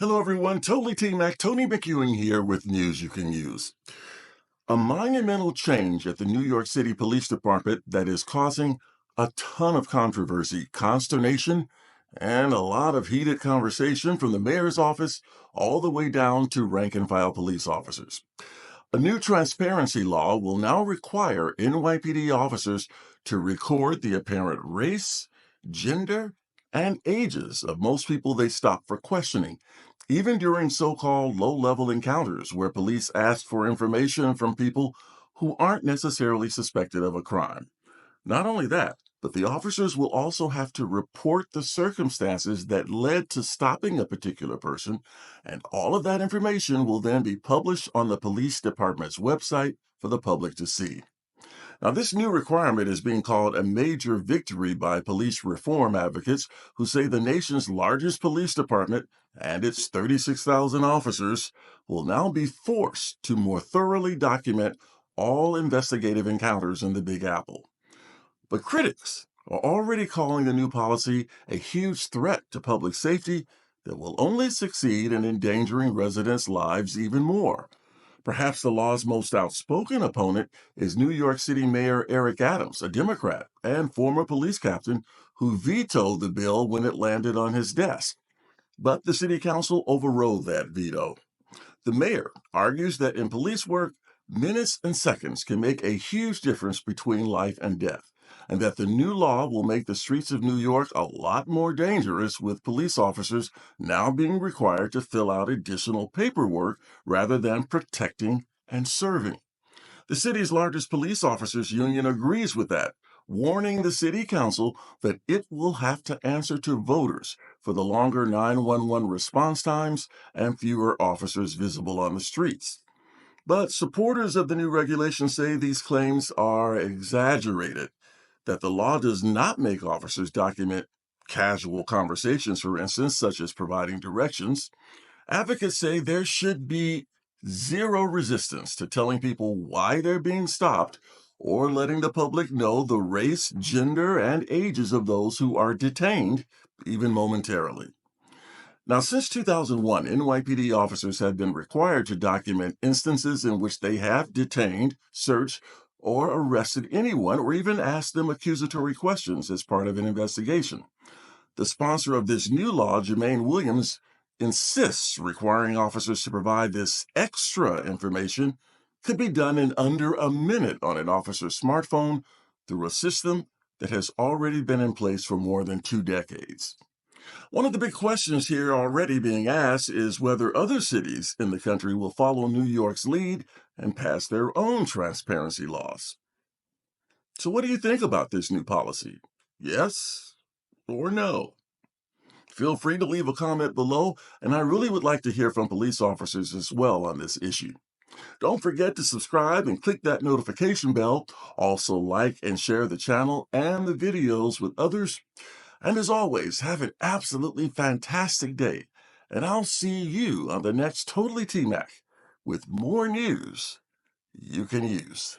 Hello, everyone. Totally T-Mac, Tony McEwing here with news you can use. A monumental change at the New York City Police Department that is causing a ton of controversy, consternation, and a lot of heated conversation from the mayor's office all the way down to rank-and-file police officers. A new transparency law will now require NYPD officers to record the apparent race, gender, and ages of most people they stop for questioning, even during so-called low-level encounters where police ask for information from people who aren't necessarily suspected of a crime. Not only that, but the officers will also have to report the circumstances that led to stopping a particular person, and all of that information will then be published on the police department's website for the public to see. Now, this new requirement is being called a major victory by police reform advocates who say the nation's largest police department and its 36,000 officers will now be forced to more thoroughly document all investigative encounters in the Big Apple. But critics are already calling the new policy a huge threat to public safety that will only succeed in endangering residents' lives even more. Perhaps the law's most outspoken opponent is New York City Mayor Eric Adams, a Democrat and former police captain who vetoed the bill when it landed on his desk. But the city council overrode that veto. The mayor argues that in police work, minutes and seconds can make a huge difference between life and death, and that the new law will make the streets of New York a lot more dangerous, with police officers now being required to fill out additional paperwork rather than protecting and serving. The city's largest police officers union agrees with that, warning the city council that it will have to answer to voters for the longer 911 response times and fewer officers visible on the streets. But supporters of the new regulation say these claims are exaggerated, that the law does not make officers document casual conversations, for instance, such as providing directions. Advocates say there should be zero resistance to telling people why they're being stopped or letting the public know the race, gender, and ages of those who are detained, even momentarily. Now, since 2001, NYPD officers have been required to document instances in which they have detained, searched, or arrested anyone, or even asked them accusatory questions as part of an investigation. The sponsor of this new law, Jermaine Williams, insists requiring officers to provide this extra information could be done in under a minute on an officer's smartphone through a system that has already been in place for more than 2 decades. One of the big questions here already being asked is whether other cities in the country will follow New York's lead and pass their own transparency laws. So, what do you think about this new policy? Yes or no? Feel free to leave a comment below, and I really would like to hear from police officers as well on this issue. Don't forget to subscribe and click that notification bell. Also, like and share the channel and the videos with others. And as always, have an absolutely fantastic day. And I'll see you on the next Totally T-Mac with more news you can use.